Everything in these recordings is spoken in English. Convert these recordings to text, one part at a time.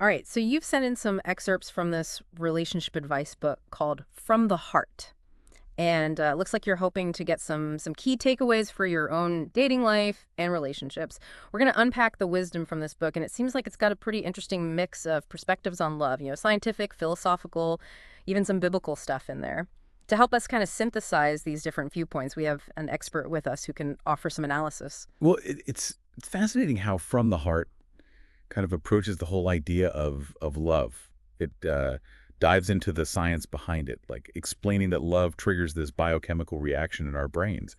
All right, so you've sent in some excerpts from this relationship advice book called From the Heart. And looks like you're hoping to get some key takeaways for your own dating life and relationships. We're going to unpack the wisdom from this book, and it seems like it's got a pretty interesting mix of perspectives on love, scientific, philosophical, even some biblical stuff in there. To help us kind of synthesize these different viewpoints, we have an expert with us who can offer some analysis. Well, it's fascinating how From the Heart kind of approaches the whole idea of love. It dives into the science behind it, like explaining that love triggers this biochemical reaction in our brains,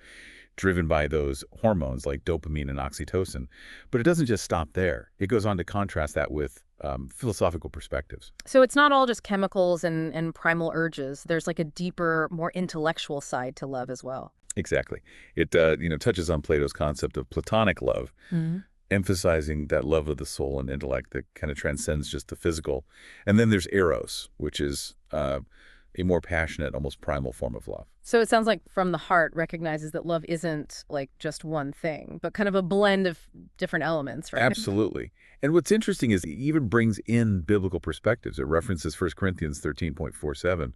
driven by those hormones like dopamine and oxytocin. But it doesn't just stop there. It goes on to contrast that with philosophical perspectives. So it's not all just chemicals and primal urges. There's like a deeper, more intellectual side to love as well. Exactly. It touches on Plato's concept of platonic love, emphasizing that love of the soul and intellect that kind of transcends just the physical. And then there's eros, which is a more passionate, almost primal form of love. So it sounds like From the Heart recognizes that love isn't like just one thing, but kind of a blend of different elements, right? Absolutely. And what's interesting is it even brings in biblical perspectives. It references 1 Corinthians 13.47,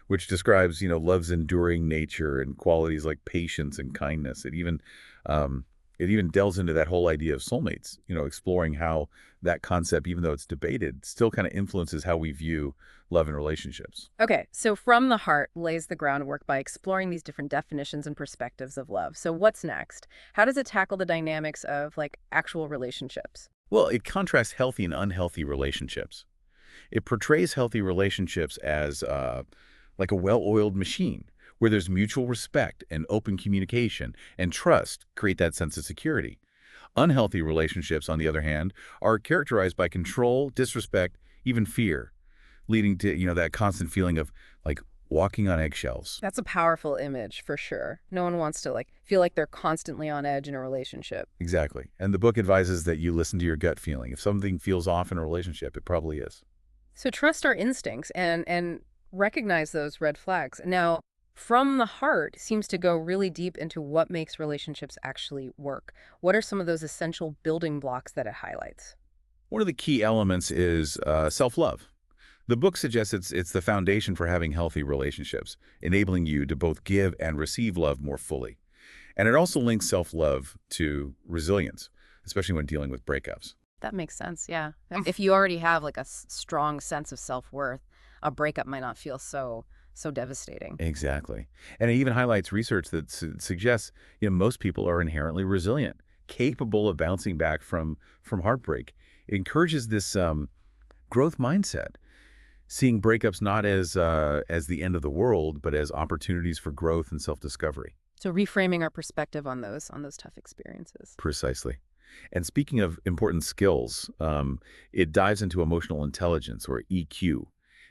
which describes, love's enduring nature and qualities like patience and kindness. It even delves into that whole idea of soulmates, exploring how that concept, even though it's debated, still kind of influences how we view love and relationships. Okay, so From the Heart lays the groundwork by exploring these different definitions and perspectives of love. So what's next? How does it tackle the dynamics of like actual relationships? Well, it contrasts healthy and unhealthy relationships. It portrays healthy relationships as like a well-oiled machine, where there's mutual respect and open communication and trust create that sense of security. Unhealthy relationships, on the other hand, are characterized by control, disrespect, even fear, leading to, that constant feeling of like walking on eggshells. That's a powerful image for sure. No one wants to like feel like they're constantly on edge in a relationship. Exactly. And the book advises that you listen to your gut feeling. If something feels off in a relationship, it probably is. So trust our instincts and recognize those red flags. Now, From the Heart seems to go really deep into what makes relationships actually work. What are some of those essential building blocks that it highlights? One of the key elements is self-love. The book suggests it's the foundation for having healthy relationships, enabling you to both give and receive love more fully. And it also links self-love to resilience, especially when dealing with breakups. That makes sense, yeah. If you already have like a strong sense of self-worth, a breakup might not feel so devastating. Exactly. And it even highlights research that suggests, most people are inherently resilient, capable of bouncing back from heartbreak. It encourages this growth mindset, seeing breakups not as the end of the world, but as opportunities for growth and self-discovery. So reframing our perspective on those tough experiences. Precisely. And speaking of important skills, it dives into emotional intelligence, or EQ,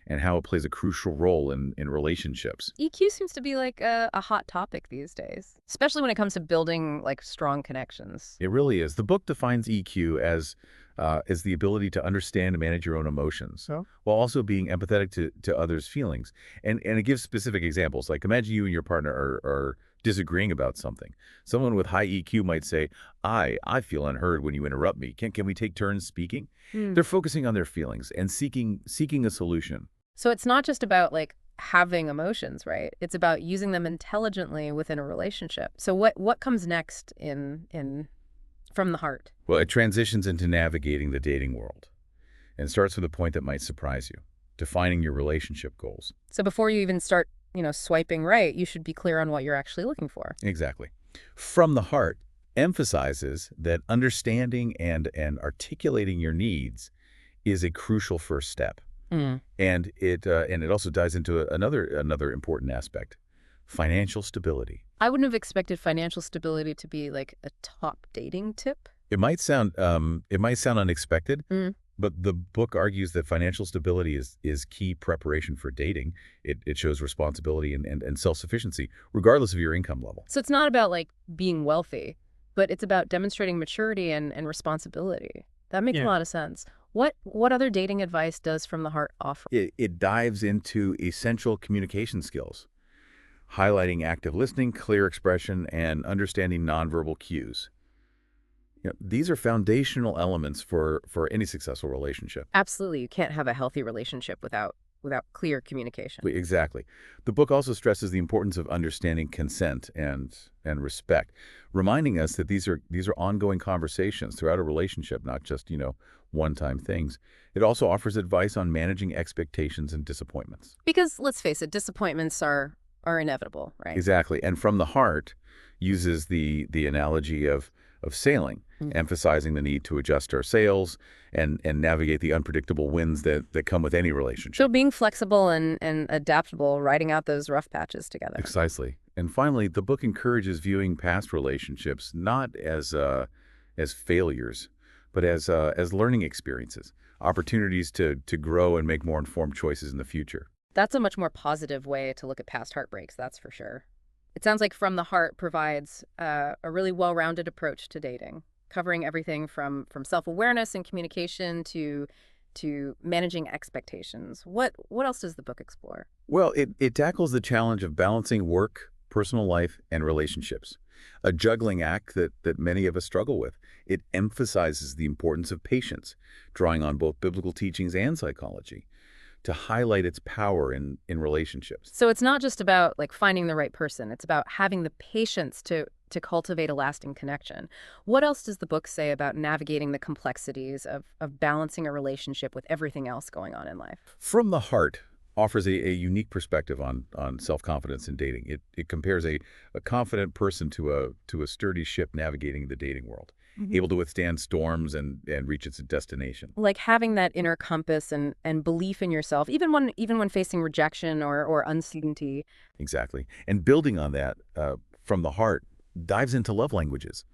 and how it plays a crucial role in relationships. EQ seems to be like a hot topic these days, especially when it comes to building like strong connections. It really is. The book defines EQ as the ability to understand and manage your own emotions, while also being empathetic to others' feelings. And it gives specific examples. Like imagine you and your partner are disagreeing about something. Someone with high EQ might say, I feel unheard when you interrupt me. Can we take turns speaking? They're focusing on their feelings and seeking a solution. So it's not just about like having emotions, right? It's about using them intelligently within a relationship. So what comes next in From the Heart? Well, it transitions into navigating the dating world and starts with a point that might surprise you, defining your relationship goals. So before you even start, swiping right, you should be clear on what you're actually looking for. Exactly. From the Heart emphasizes that understanding and articulating your needs is a crucial first step. And it also dives into another important aspect: financial stability. I wouldn't have expected financial stability to be like a top dating tip. It might sound unexpected, but the book argues that financial stability is key preparation for dating. It shows responsibility and self-sufficiency, regardless of your income level. So it's not about like being wealthy, but it's about demonstrating maturity and responsibility. That makes a lot of sense. What other dating advice does From the Heart offer? It dives into essential communication skills, highlighting active listening, clear expression, and understanding nonverbal cues. These are foundational elements for any successful relationship. Absolutely, you can't have a healthy relationship without clear communication. Exactly. The book also stresses the importance of understanding consent and respect, reminding us that these are ongoing conversations throughout a relationship, not just, one-time things. It also offers advice on managing expectations and disappointments. Because let's face it, disappointments are inevitable, right? Exactly. And From the Heart uses the analogy of sailing, Mm. emphasizing the need to adjust our sails and navigate the unpredictable winds that come with any So relationship. being flexible and adaptable, riding out those rough patches together. Precisely. And finally, the book encourages viewing past relationships not as failures, but as learning experiences, opportunities to grow and make more informed choices in the future. That's a much more positive way to look at past heartbreaks, that's for sure. It sounds like From the Heart provides a really well-rounded approach to dating, covering everything from self-awareness and communication to managing expectations. What else does the book explore? Well, it tackles the challenge of balancing work, personal life, and relationships, a juggling act that many of us struggle with. It emphasizes the importance of patience, drawing on both biblical teachings and psychology to highlight its power in relationships. So it's not just about like finding the right person. It's about having the patience to cultivate a lasting connection. What else does the book say about navigating the complexities of balancing a relationship with everything else going on in life? From the Heart offers a unique perspective on self-confidence in dating. It compares a confident person to a sturdy ship navigating the dating world, Mhm. able to withstand storms and reach its destination. Like having that inner compass and belief in yourself, even when facing rejection or uncertainty. Exactly. And building on that, From the Heart dives into love languages,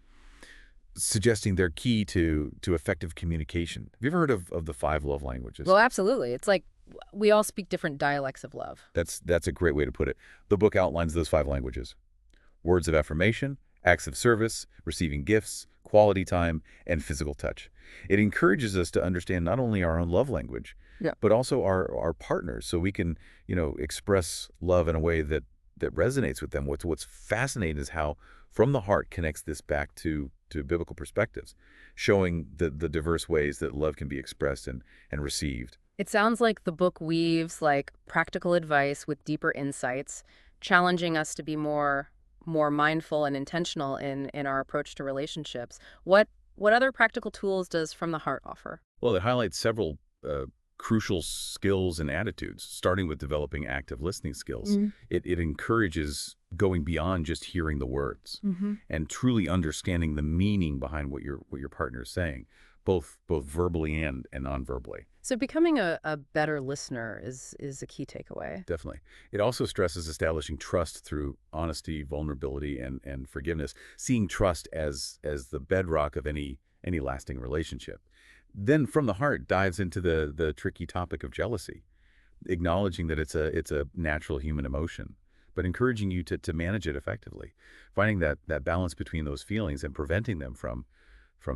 suggesting they're key to effective communication. Have you ever heard of the five love languages? Well, absolutely. It's like we all speak different dialects of love. That's a great way to put it. The book outlines those five languages: words of affirmation, acts of service, receiving gifts, quality time, and physical touch. It encourages us to understand not only our own love language, Yeah. but also our partners, so we can, express love in a way that resonates with them. What's fascinating is how From the Heart connects this back to biblical perspectives, showing the diverse ways that love can be expressed and received. It sounds like the book weaves like practical advice with deeper insights, challenging us to be more mindful and intentional in our approach to relationships. What other practical tools does From the Heart offer? Well, it highlights several crucial skills and attitudes, starting with developing active listening skills. Mm. It encourages going beyond just hearing the words Hmm. and truly understanding the meaning behind what your partner is saying, both verbally and non-verbally. So becoming a better listener is a key takeaway. Definitely. It also stresses establishing trust through honesty, vulnerability, and forgiveness, seeing trust as the bedrock of any lasting relationship. Then From the Heart dives into the tricky topic of jealousy, acknowledging that it's a natural human emotion, but encouraging you to manage it effectively, finding that balance between those feelings and preventing them from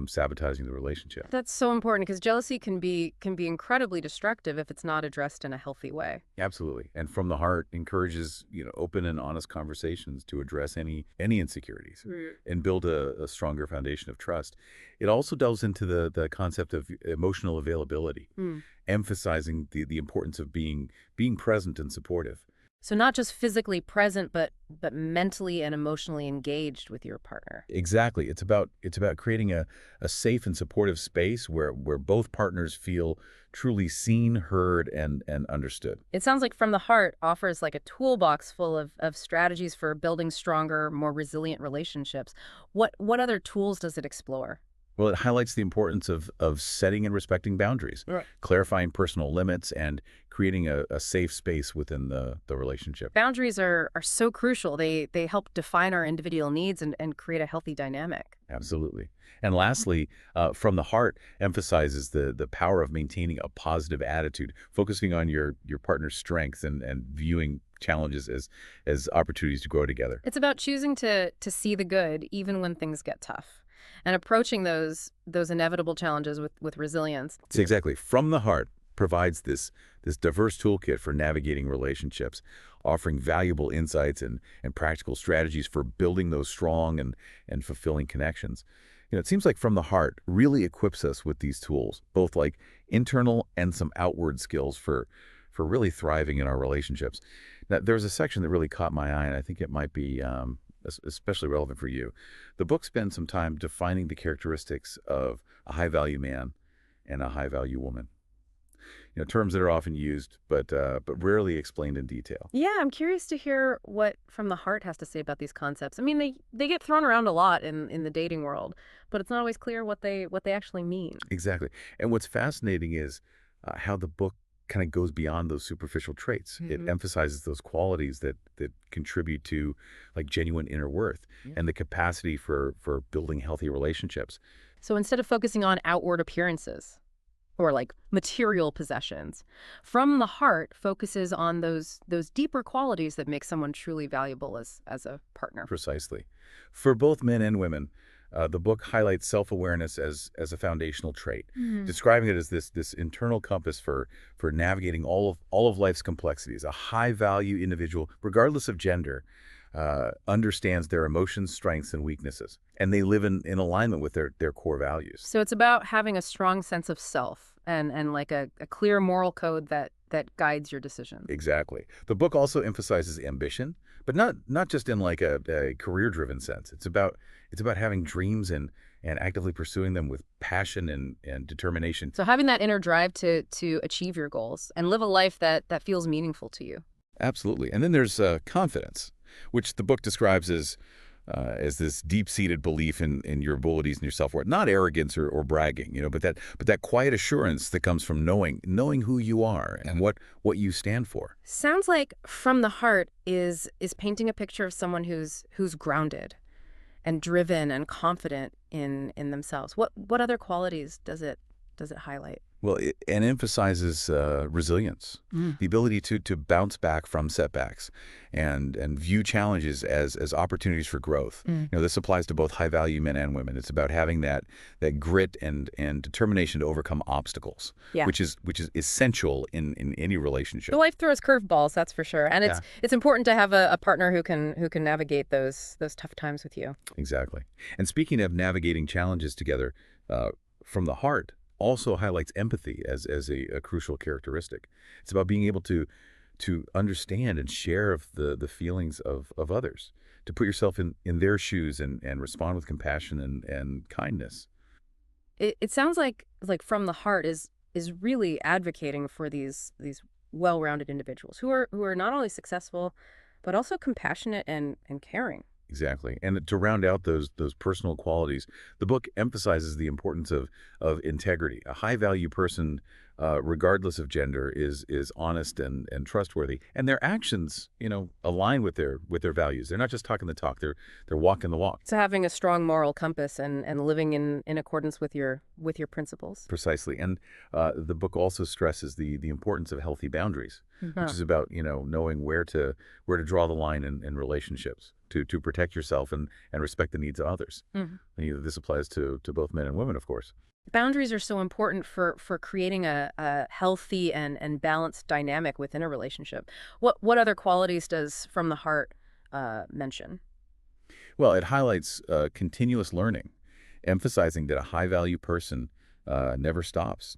sabotaging the relationship. That's so important because jealousy can be incredibly destructive if it's not addressed in a healthy way. Absolutely. And From the Heart encourages, open and honest conversations to address any insecurities Mm. and build a stronger foundation of trust. It also delves into the concept of emotional availability, Mm. emphasizing the importance of being present and supportive. So not just physically present, but mentally and emotionally engaged with your partner. Exactly. It's about creating a safe and supportive space where both partners feel truly seen, heard, and understood. It sounds like From the Heart offers like a toolbox full of strategies for building stronger, more resilient relationships. What other tools does it explore? Well, it highlights the importance of setting and respecting boundaries, Right. clarifying personal limits, and creating a safe space within the relationship. Boundaries are so crucial. They help define our individual needs and create a healthy dynamic. Absolutely. And lastly, From the Heart emphasizes the power of maintaining a positive attitude, focusing on your partner's strengths and viewing challenges as opportunities to grow together. It's about choosing to see the good even when things get tough and approaching those inevitable challenges with resilience. So exactly. From the Heart provides this diverse toolkit for navigating relationships, offering valuable insights and practical strategies for building those strong and fulfilling connections. It seems like From the Heart really equips us with these tools, both like internal and some outward skills for really thriving in our relationships. Now, there's a section that really caught my eye, and I think it might be especially relevant for you. The book spends some time defining the characteristics of a high-value man and a high-value woman. Terms that are often used, but rarely explained in detail. Yeah, I'm curious to hear what From the Heart has to say about these concepts. I mean, they get thrown around a lot in the dating world, but it's not always clear what they actually mean. Exactly. And what's fascinating is how the book kind of goes beyond those superficial traits. It Hmm. emphasizes those qualities that contribute to like genuine inner worth Yeah. and the capacity for building healthy relationships. So instead of focusing on outward appearances or like material possessions, From the Heart focuses on those deeper qualities that make someone truly valuable as a partner. Precisely. For both men and women, the book highlights self-awareness as a foundational trait, Hmm. describing it as this internal compass for navigating all of life's complexities. A high-value individual, regardless of gender, understands their emotions, strengths, and weaknesses, and they live in alignment with their core values. So it's about having a strong sense of self and like a clear moral code that guides your decisions. Exactly. The book also emphasizes ambition, but not just in like a career-driven sense. It's about having dreams and actively pursuing them with passion and determination. So having that inner drive to achieve your goals and live a life that feels meaningful to you. Absolutely. And then there's confidence, which the book describes as this deep-seated belief in your abilities and your self-worth. Not arrogance or bragging, but that quiet assurance that comes from knowing who you are and what you stand for. Sounds like From the Heart is painting a picture of someone who's grounded and driven and confident in themselves. What other qualities does it highlight? Well, and emphasizes resilience, Mm. the ability to bounce back from setbacks and view challenges as opportunities for growth. Mm. This applies to both high-value men and women. It's about having that grit and determination to overcome obstacles, Yeah. which is essential in any The relationship. life throws curveballs, that's for sure. And Yeah, it's important to have a partner who can navigate those tough times with you. exactly. And speaking of navigating challenges together, From the Heart also highlights empathy as a crucial characteristic. It's about being able to understand and share of the feelings of others, to put yourself in their shoes and respond with compassion and kindness. It sounds like From the Heart is really advocating for these well-rounded individuals who are not only successful but also compassionate and caring. Exactly. And to round out those personal qualities, the book emphasizes the importance of integrity. A high-value person, regardless of gender, is honest and trustworthy, and their actions, align with their values. They're not just talking the talk; they're walking the walk. So having a strong moral compass and living in accordance with your principles. Precisely. And the book also stresses the importance of healthy boundaries, which Huh. is about, knowing where to draw the line in relationships to protect yourself and respect the needs of others. Mhm. This applies to both men and women, of course. Boundaries are so important for creating a healthy and balanced dynamic within a relationship. What other qualities does From the Heart mention? Well, it highlights continuous learning, emphasizing that a high-value person never stops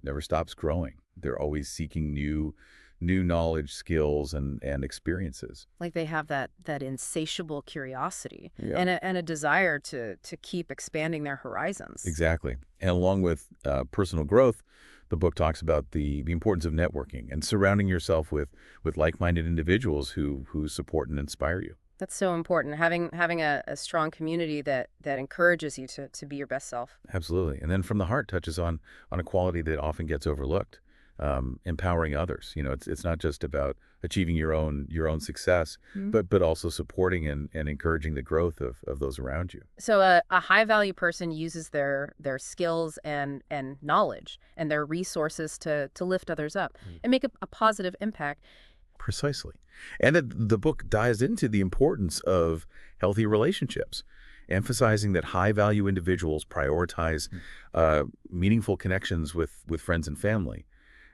growing. They're always seeking new knowledge, skills, and experiences. Like they have that insatiable curiosity Yeah. and a desire to keep expanding their horizons. Exactly. And along with personal growth, the book talks about the importance of networking and surrounding yourself with like-minded individuals who support and inspire you. That's so important. Having a strong community that encourages you to be your best self. Absolutely. And then From the Heart touches on a quality that often gets overlooked, empowering others. It's not just about achieving your own success, Mhm. but also supporting and encouraging the growth of those around you. So a high value person uses their skills and knowledge and their resources to lift others up and make a positive impact. Precisely. And the book dives into the importance of healthy relationships, emphasizing that high-value individuals prioritize meaningful connections with friends and family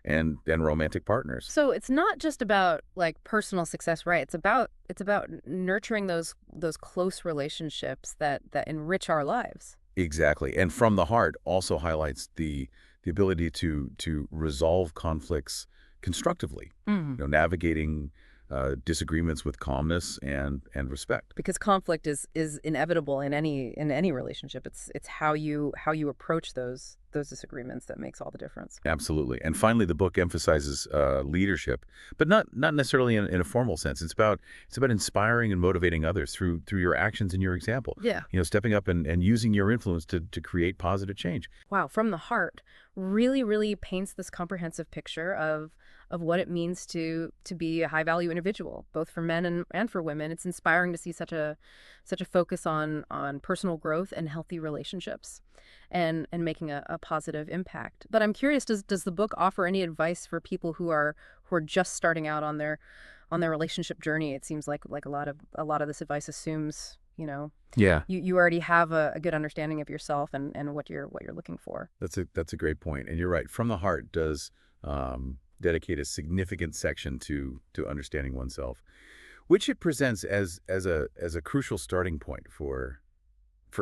and romantic partners. So it's not just about like personal success, right? It's about nurturing those close relationships that enrich our lives. Exactly. And From the Heart also highlights the ability to resolve conflicts constructively, Mm. navigating disagreements with calmness and respect. Because conflict is inevitable in any relationship. It's how you approach those disagreements that makes all the difference. Absolutely. And finally, the book emphasizes leadership, but not necessarily in a formal sense. It's about inspiring and motivating others through your actions and your example. Yeah. Stepping up and using your influence to create positive change. Wow, from the heart really, really paints this comprehensive picture of what it means to be a high value individual, both for men and for women. It's inspiring to see such a focus on personal growth and healthy relationships and making a positive impact. But I'm curious, does the book offer any advice for people who are just starting out on their relationship journey? It seems like a lot of this advice assumes, Yeah. you already have a good understanding of yourself and what you're looking for. That's a great point. And you're right. From the Heart does dedicate a significant section to understanding oneself, which it presents as a crucial starting point for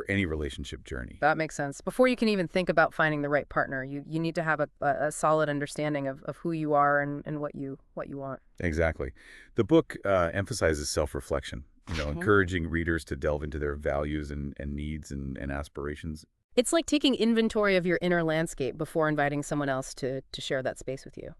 any relationship journey. That makes sense. Before you can even think about finding the right partner, you need to have a solid understanding of who you are and what you want. Exactly. The book emphasizes self-reflection, Mhm. encouraging readers to delve into their values and needs and aspirations. It's like taking inventory of your inner landscape before inviting someone else to share that space with you.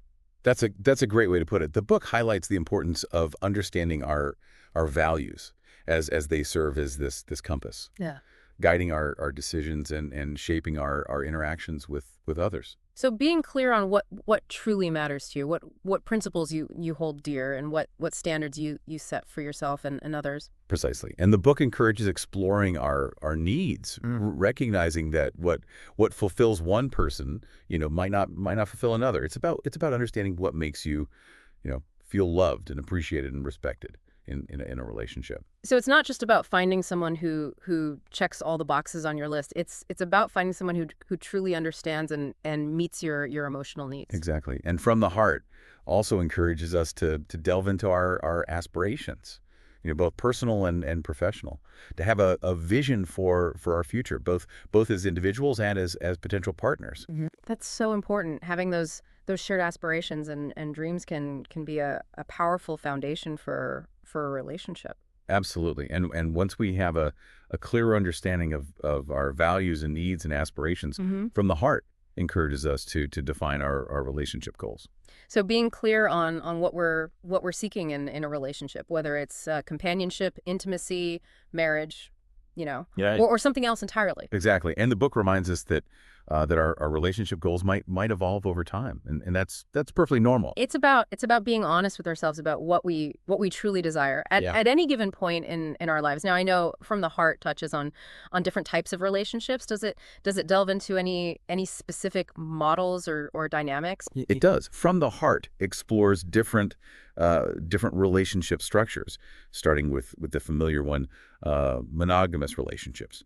That's a great way to put it. The book highlights the importance of understanding our values as they serve as this compass, Yeah. guiding our decisions and shaping our interactions with others. So being clear on what truly matters to you, what principles you hold dear, and what standards you set for yourself and others. Precisely. And the book encourages exploring our needs, recognizing that what fulfills one person, might not fulfill another. It's about understanding what makes you, feel loved and appreciated and respected in a relationship. So it's not just about finding someone who checks all the boxes on your list. It's about finding someone who truly understands and meets your emotional needs. Exactly. And From the Heart also encourages us to delve into our aspirations, both personal and professional, to have a vision for our future, both as individuals and as potential partners. That's so important. Having those shared aspirations and dreams can be a powerful foundation for a relationship. Absolutely. And once we have a clearer understanding of our values and needs and aspirations, Hmm. From the Heart encourages us to define our relationship goals. So being clear on what we're seeking in a relationship, whether it's companionship, intimacy, marriage, Yeah. or something else entirely. Exactly. And the book reminds us that our relationship goals might evolve over time. And that's perfectly normal. It's about being honest with ourselves about what we truly desire Yeah. at any given point in our lives. Now I know from the heart touches on different types of relationships. Does it delve into any specific models or dynamics? It does. From the Heart explores different relationship structures, starting with the familiar one, monogamous relationships,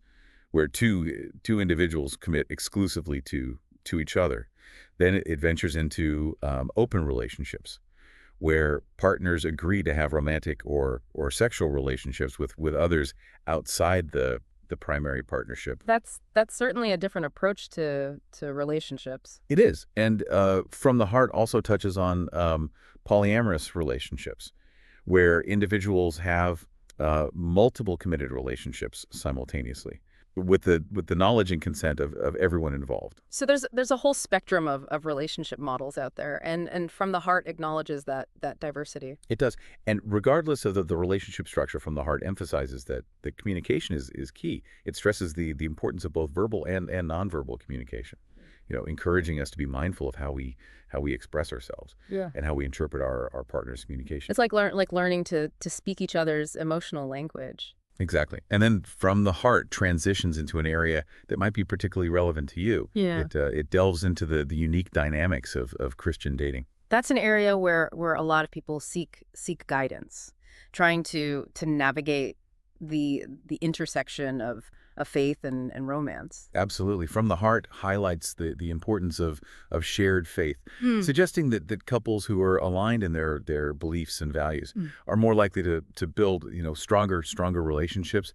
where two individuals commit exclusively to each other. Then it ventures into open relationships, where partners agree to have romantic or sexual relationships with others outside the primary partnership. That's certainly a different approach to relationships. It is. And From the Heart also touches on polyamorous relationships, where individuals have multiple committed relationships simultaneously, with the knowledge and consent of everyone involved. So there's a whole spectrum of relationship models out there, and from the heart acknowledges that diversity. It does. And regardless of the relationship structure, From the Heart emphasizes that the communication is key. It stresses the importance of both verbal and nonverbal communication, encouraging us to be mindful of how we express ourselves Yeah. and how we interpret our partner's communication. It's like learning to speak each other's emotional language. Exactly. And then From the Heart transitions into an area that might be particularly relevant to you. Yeah. It delves into the unique dynamics of Christian dating. That's an area where a lot of people seek guidance, trying to navigate the intersection of faith and romance. Absolutely. From the Heart highlights the importance of shared faith, Hmm. suggesting that couples who are aligned in their beliefs and values Mm. are more likely to build, stronger relationships,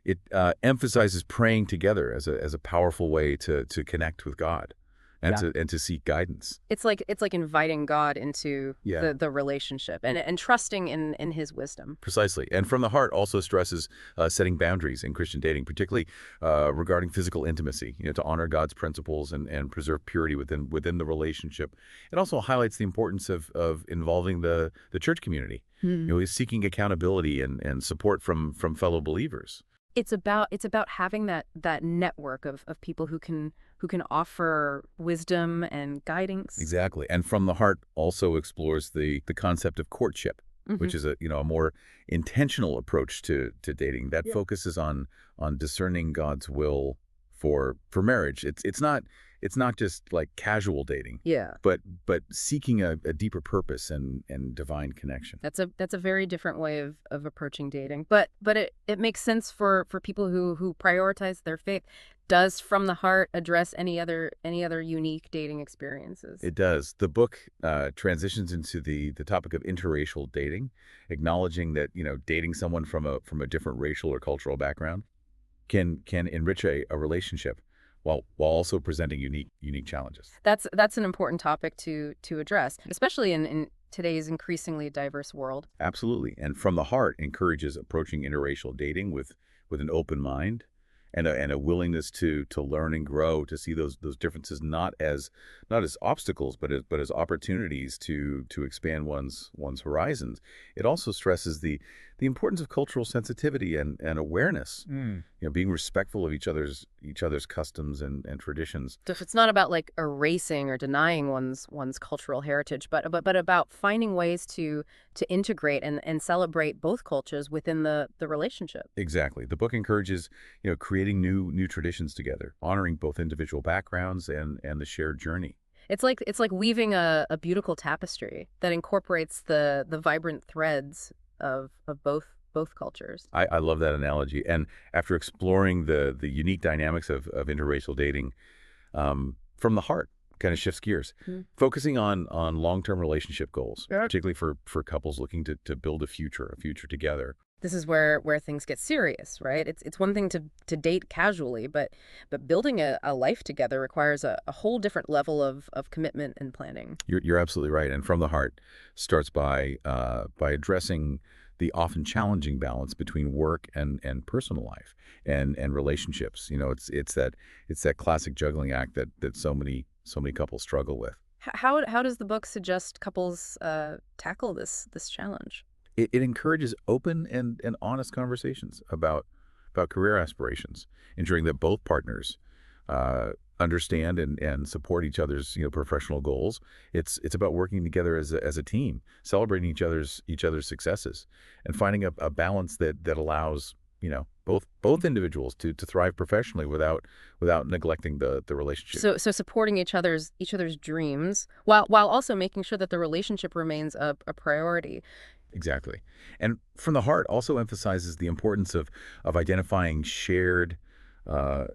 It emphasizes praying together as a powerful way to connect with God and Yeah. to seek guidance. It's like inviting God into Yeah. the relationship and trusting in his wisdom. Precisely. And From the Heart also stresses setting boundaries in Christian dating, particularly regarding physical intimacy, to honor God's principles and preserve purity within the relationship. It also highlights the importance of involving the church community, is seeking accountability and support from fellow believers. It's about having that network of people who can offer wisdom and guidance. Exactly. And From the Heart also explores the concept of courtship, Hmm. which is a more intentional approach to dating that Yeah. focuses on discerning God's will for marriage. It's not just like casual dating, Yeah. but seeking a deeper purpose and divine connection. That's a very different way of approaching dating. But it makes sense for people who prioritize their faith. Does From the Heart address any other unique dating experiences? It does. The book transitions into the topic of interracial dating, acknowledging that dating someone from a different racial or cultural background can enrich a relationship while also presenting unique challenges. That's an important topic to address, especially in today's increasingly diverse world. Absolutely. And From the Heart encourages approaching interracial dating with an open mind and a willingness to learn and grow, to see those differences not as obstacles, but as opportunities to expand one's horizons. It also stresses the importance of cultural sensitivity and awareness, being respectful of each other's customs and traditions. So if it's not about like erasing or denying one's cultural heritage, but about finding ways to integrate and celebrate both cultures within the relationship. Exactly. The book encourages, creating new traditions together, honoring both individual backgrounds and the shared journey. It's like weaving a beautiful tapestry that incorporates the vibrant threads of both cultures. I love that analogy. And after exploring the unique dynamics of interracial dating, From the Heart kind of shifts gears, Mm. focusing on long-term relationship goals, Yeah. particularly for couples looking to build a future together. This is where things get serious, right? It's one thing to date casually, but building a life together requires a whole different level of commitment and planning. You're absolutely right. And From the Heart starts by addressing the often challenging balance between work and personal life and relationships. It's that classic juggling act that so many couples struggle with. How does the book suggest couples tackle this challenge? It encourages open and honest conversations about career aspirations, ensuring that both partners understand and support each other's professional goals. It's about working together as a team, celebrating each other's successes, and finding a balance that allows both individuals to thrive professionally without neglecting the relationship. So supporting each other's dreams while also making sure that the relationship remains a priority. Exactly. And From the Heart also emphasizes the importance of identifying shared uh,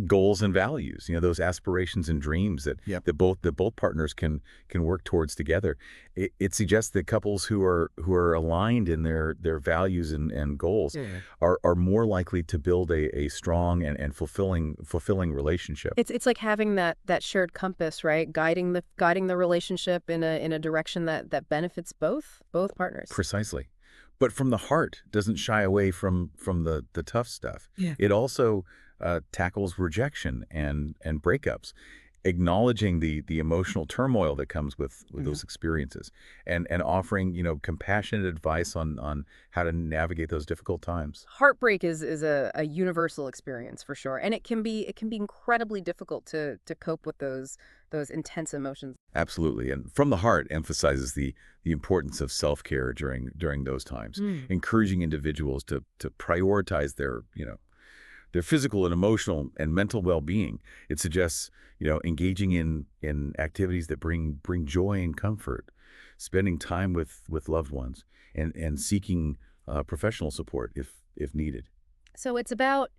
goals and values, those aspirations and dreams that Yep. that both partners can work towards together. It suggests that couples who are aligned in their values and goals Yeah. are more likely to build a strong and fulfilling relationship. It's like having that shared compass, right? Guiding the relationship in a direction that benefits both partners. Precisely. But From the Heart doesn't shy away from the tough stuff. Yeah. It also tackles rejection and breakups, acknowledging the emotional turmoil that comes with those experiences, and offering compassionate advice on how to navigate those difficult times. Heartbreak is a universal experience for sure, and it can be incredibly difficult to cope with those intense emotions. Absolutely. And From the Heart emphasizes the importance of self-care during those times, Mm. encouraging individuals to prioritize their physical and emotional and mental well-being. It suggests, engaging in activities that bring joy and comfort, spending time with loved ones, and seeking professional support if needed. So it's about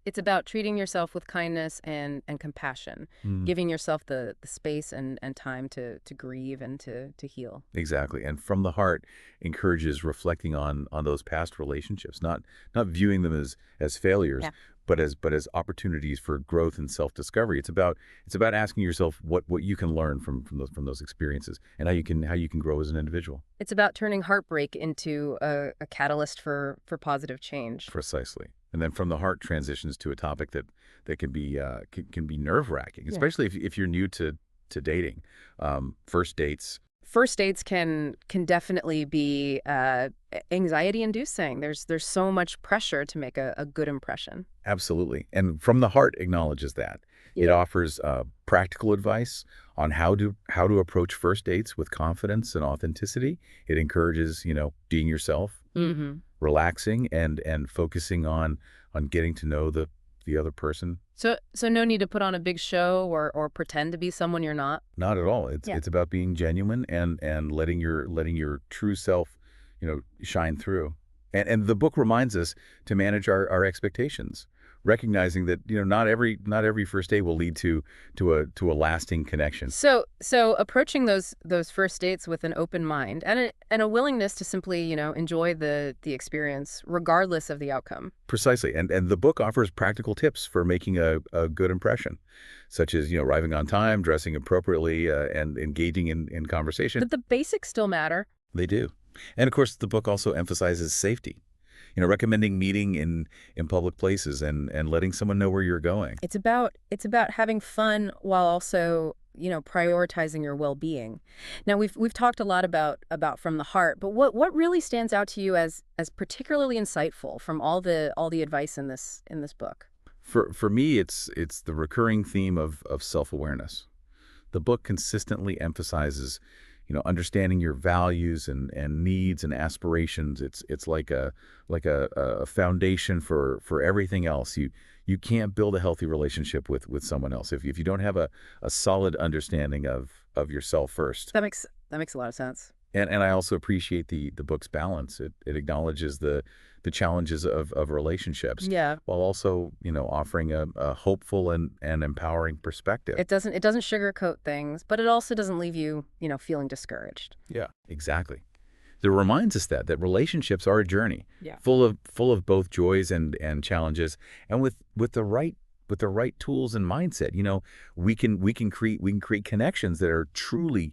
treating yourself with kindness and compassion, Mm, giving yourself the space and time to grieve and to heal. exactly. And From the Heart encourages reflecting on those past relationships, not viewing them as failures, Yeah. but as opportunities for growth and self-discovery. It's about asking yourself what you can learn from those experiences and how you can grow as an individual. It's about turning heartbreak into a catalyst for positive change. Precisely. And then From the Heart transitions to a topic that can be nerve-wracking, Yeah. especially if you're new to dating. First dates. First dates can definitely be anxiety inducing. There's so much pressure to make a good impression. Absolutely. And From the Heart acknowledges that. It Yeah. offers practical advice on how to approach first dates with confidence and authenticity. It encourages, being yourself, Hmm. relaxing, and focusing on getting to know the other person. So no need to put on a big show or pretend to be someone you're not. Not at all. It's Yeah. it's about being genuine and letting your true self, shine through. And the book reminds us to manage our expectations, recognizing that, not every first date will lead to a lasting connection. So approaching those first dates with an open mind and a willingness to simply, enjoy the experience regardless of the outcome. Precisely. And the book offers practical tips for making a good impression, such as, arriving on time, dressing appropriately, and engaging in conversation. But the basics still matter. They do. And of course, the book also emphasizes safety, recommending meeting in public places and letting someone know where you're going. It's about having fun while also, prioritizing your well-being. Now we've talked a lot about From the Heart, but what really stands out to you as particularly insightful from all the advice in this book? For me, it's the recurring theme of self-awareness. The book consistently emphasizes, understanding your values and needs and aspirations. It's like a foundation for everything else. You can't build a healthy relationship with someone else if you don't have a solid understanding of yourself first. That makes a lot of sense. And I also appreciate the book's balance. It acknowledges the challenges of relationships Yeah. while also, offering a hopeful and empowering perspective. It doesn't sugarcoat things, but it also doesn't leave you, feeling discouraged. Yeah, exactly. It reminds us that relationships are a journey, Yeah. full of both joys and challenges, and with the right tools and mindset, we can create connections that are truly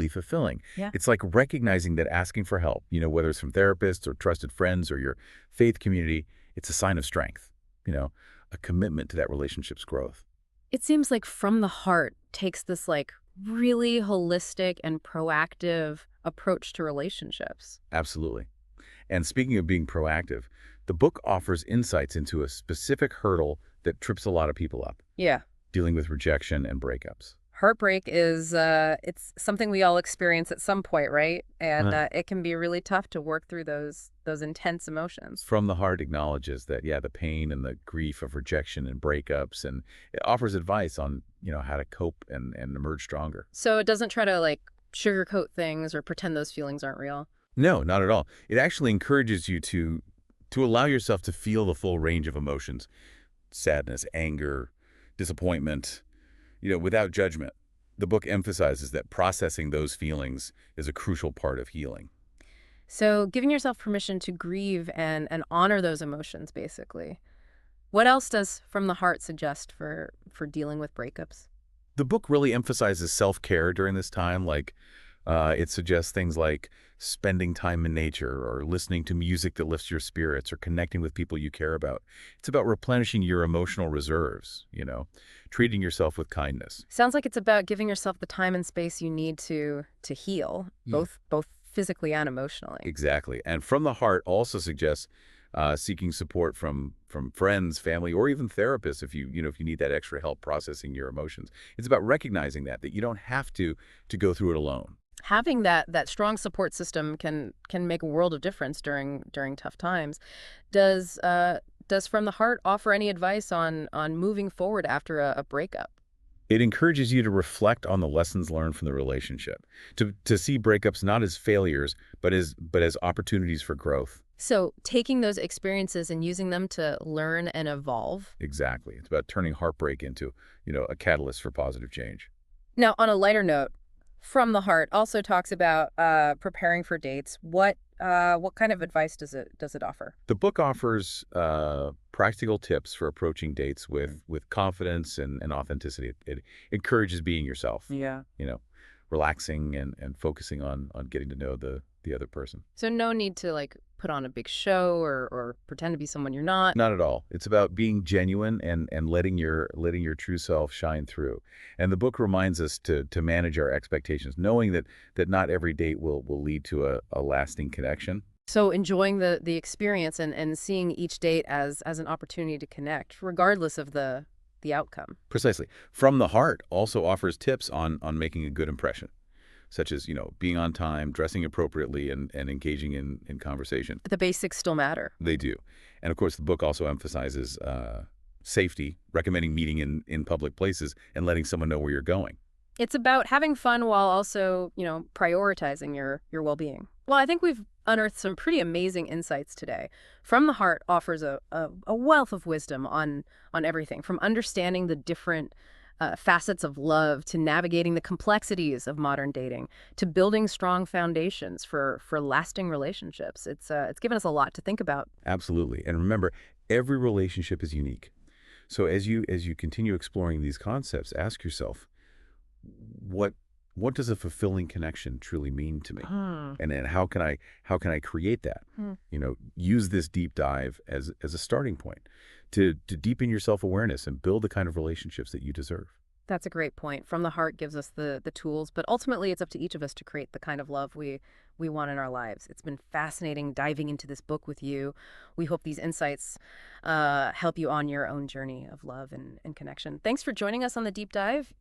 fulfilling. Yeah. It's like recognizing that asking for help, whether it's from therapists or trusted friends or your faith community, it's a sign of strength, a commitment to that relationship's growth. It seems like From the Heart takes this like really holistic and proactive approach to relationships. Absolutely. And speaking of being proactive, the book offers insights into a specific hurdle that trips a lot of people up, Yeah. dealing with rejection and breakups. Heartbreak is it's something we all experience at some point, right? And it can be really tough to work through those intense emotions. From the Heart acknowledges that, yeah, the pain and the grief of rejection and breakups, and it offers advice on, how to cope and emerge stronger. So it doesn't try to like sugarcoat things or pretend those feelings aren't real. No, not at all. It actually encourages you to allow yourself to feel the full range of emotions, sadness, anger, disappointment, without judgment. The book emphasizes that processing those feelings is a crucial part of healing. So giving yourself permission to grieve and honor those emotions, basically. What else does From the Heart suggest for dealing with breakups? The book really emphasizes self-care during this time. Like, it suggests things like spending time in nature or listening to music that lifts your spirits or connecting with people you care about. It's about replenishing your emotional reserves, treating yourself with kindness. Sounds like it's about giving yourself the time and space you need to heal, both physically and emotionally. Exactly. And From the Heart also suggests seeking support from friends, family, or even therapists if you need that extra help processing your emotions. It's about recognizing that you don't have to go through it alone. Having that strong support system can make a world of difference during tough times. Does From the Heart offer any advice on moving forward after a breakup? It encourages you to reflect on the lessons learned from the relationship, to see breakups not as failures, but as opportunities for growth. So taking those experiences and using them to learn and evolve. Exactly. It's about turning heartbreak into, a catalyst for positive change. Now, on a lighter note, From the Heart also talks about preparing for dates. What kind of advice does it offer? The book offers practical tips for approaching dates with confidence and authenticity. It encourages being yourself, Yeah. you know, relaxing and focusing on getting to know the other person. So no need to like put on a big show or pretend to be someone you're not. Not at all. It's about being genuine and letting your true self shine through. And the book reminds us to manage our expectations, knowing that not every date will lead to a lasting connection. So enjoying the experience and seeing each date as an opportunity to connect, regardless of the outcome. Precisely. From the Heart also offers tips on making a good impression, such as, being on time, dressing appropriately, and engaging in conversation. But the basics still matter. They do. And of course, the book also emphasizes safety, recommending meeting in public places and letting someone know where you're going. It's about having fun while also, prioritizing your well-being. Well, I think we've unearthed some pretty amazing insights today. From the Heart offers a wealth of wisdom on everything, from understanding the different facets of love to navigating the complexities of modern dating to building strong foundations for lasting relationships. It's given us a lot to think about. Absolutely. And remember, every relationship is unique. So as you continue exploring these concepts, ask yourself, what what does a fulfilling connection truly mean to me? Hmm. And then how can I create that? Hmm. Use this deep dive as a starting point to deepen your self-awareness and build the kind of relationships that you deserve. That's a great point. From the Heart gives us the tools, but ultimately it's up to each of us to create the kind of love we want in our lives. It's been fascinating diving into this book with you. We hope these insights help you on your own journey of love and connection. Thanks for joining us on the deep dive.